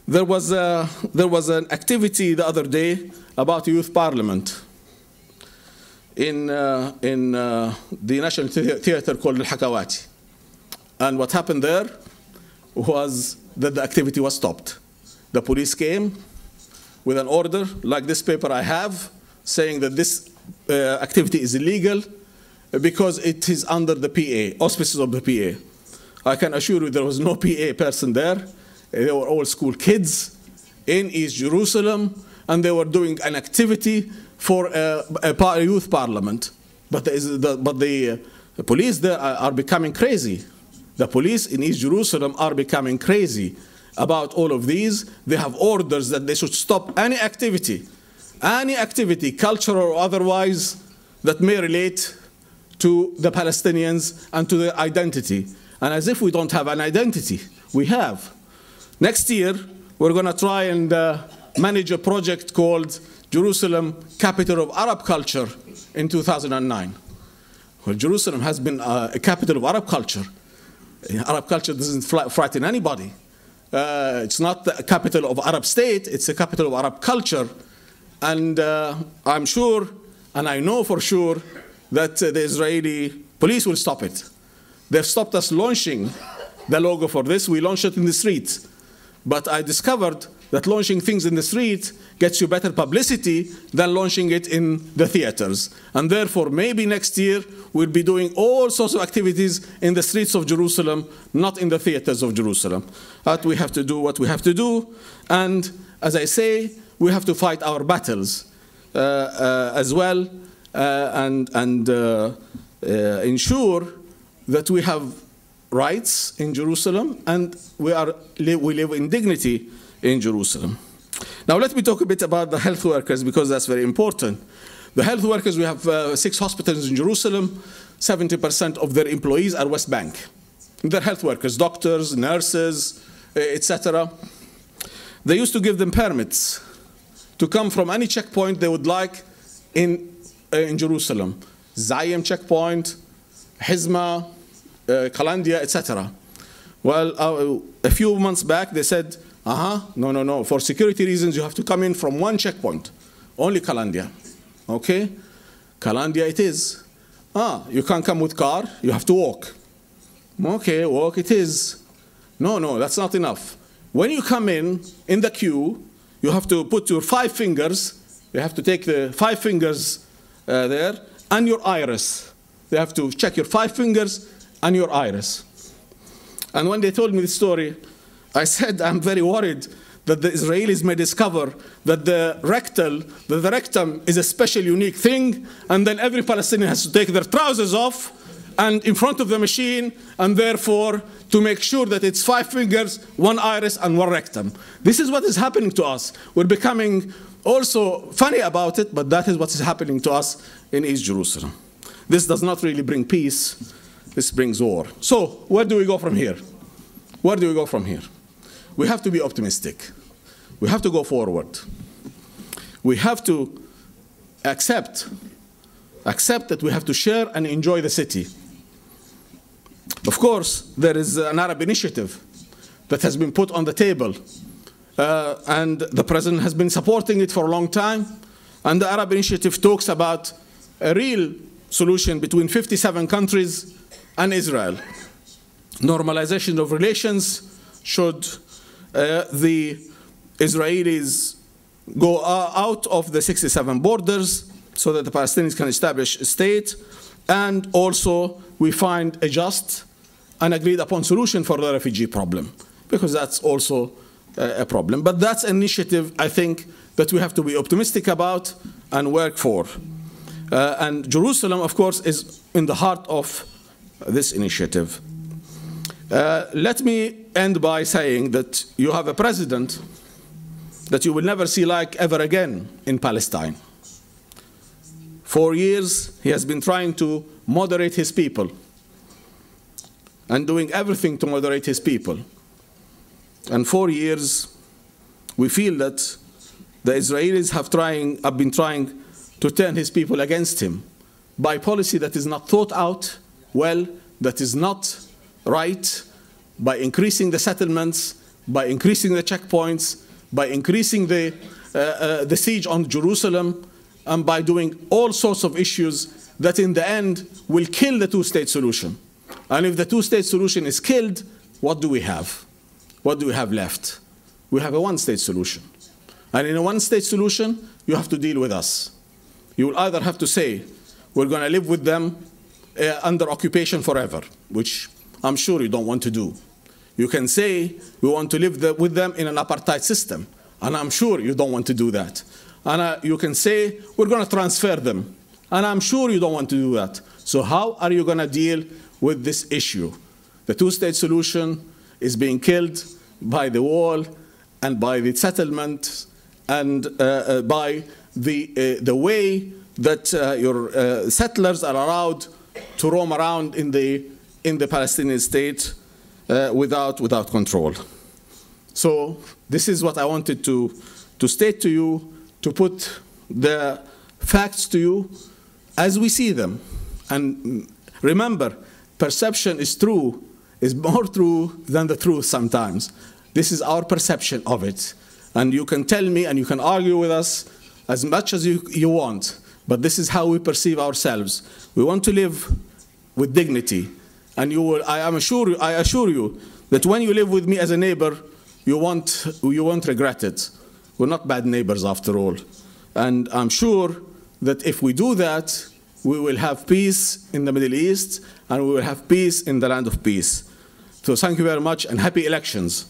There was an activity the other day about youth parliament in the National Theatre called Al-Hakawati. And what happened there was that the activity was stopped. The police came with an order, like this paper I have, saying that this activity is illegal because it is under the PA, auspices of the PA. I can assure you there was no PA person there. They were all school kids in East Jerusalem, and they were doing an activity for a youth parliament. But the police there are becoming crazy. The police in East Jerusalem are becoming crazy about all of these. They have orders that they should stop any activity, cultural or otherwise, that may relate to the Palestinians and to their identity. And as if we don't have an identity, we have. Next year, we're going to try and manage a project called Jerusalem, Capital of Arab Culture in 2009. Well, Jerusalem has been a capital of Arab culture. Arab culture doesn't frighten anybody. It's not the capital of Arab state, it's the capital of Arab culture. And I'm sure, and I know for sure, that the Israeli police will stop it. They've stopped us launching the logo for this. We launched it in the street. But I discovered that launching things in the street gets you better publicity than launching it in the theaters. And therefore, maybe next year, we'll be doing all sorts of activities in the streets of Jerusalem, not in the theaters of Jerusalem. But we have to do what we have to do. And as I say, we have to fight our battles as well and ensure that we have rights in Jerusalem and we live in dignity in Jerusalem. Now let me talk a bit about the health workers, because that's very important. The health workers, we have 6 hospitals in Jerusalem. 70% of their employees are West Bank. They're health workers, doctors, nurses, etc. They used to give them permits to come from any checkpoint they would like in Jerusalem. Zayim checkpoint, Hizma, Kalandia, etc. Well, a few months back they said, no, for security reasons you have to come in from one checkpoint, only Kalandia. Okay, Kalandia it is. You can't come with car, you have to walk. Okay, walk it is. No, that's not enough. When you come in the queue, you have to put your 5 fingers, you have to take the 5 fingers there, and your iris. They have to check your 5 fingers and your iris. And when they told me this story, I said, I'm very worried that the Israelis may discover that the rectum is a special, unique thing, and then every Palestinian has to take their trousers off and in front of the machine, and therefore to make sure that it's 5 fingers, 1 iris, and 1 rectum. This is what is happening to us. We're becoming also funny about it, but that is what is happening to us in East Jerusalem. This does not really bring peace. This brings war. So where do we go from here? Where do we go from here? We have to be optimistic. We have to go forward. We have to accept that we have to share and enjoy the city. Of course, there is an Arab initiative that has been put on the table, and the President has been supporting it for a long time. And the Arab initiative talks about a real solution between 57 countries and Israel. Normalization of relations should the Israelis go out of the 67 borders so that the Palestinians can establish a state, and also we find a just and agreed upon solution for the refugee problem, because that's also a problem. But that's an initiative, I think, that we have to be optimistic about and work for. And Jerusalem, of course, is in the heart of this initiative. Let me end by saying that you have a president that you will never see like ever again in Palestine. 4 years, he has been trying to moderate his people and doing everything to moderate his people. And 4 years, we feel that the Israelis have been trying to turn his people against him by policy that is not thought out well, that is not right, by increasing the settlements, by increasing the checkpoints, by increasing the siege on Jerusalem, and by doing all sorts of issues that in the end will kill the two-state solution. And if the two-state solution is killed, what do we have? What do we have left? We have a one-state solution. And in a one-state solution, you have to deal with us. You will either have to say, we're going to live with them under occupation forever, which I'm sure you don't want to do. You can say, we want to live with them in an apartheid system, and I'm sure you don't want to do that. And you can say, we're going to transfer them, and I'm sure you don't want to do that. So how are you going to deal with this issue? The two-state solution is being killed by the wall and by the settlement and by the way that your settlers are allowed to roam around in the Palestinian state without control. So this is what I wanted to state to you, to put the facts to you as we see them. And remember, perception is more true than the truth sometimes. This is our perception of it. And you can tell me and you can argue with us as much as you want, but this is how we perceive ourselves. We want to live with dignity. And I assure you that when you live with me as a neighbor, you won't regret it. We're not bad neighbors after all. And I'm sure that if we do that, we will have peace in the Middle East, and we will have peace in the land of peace. So thank you very much, and happy elections.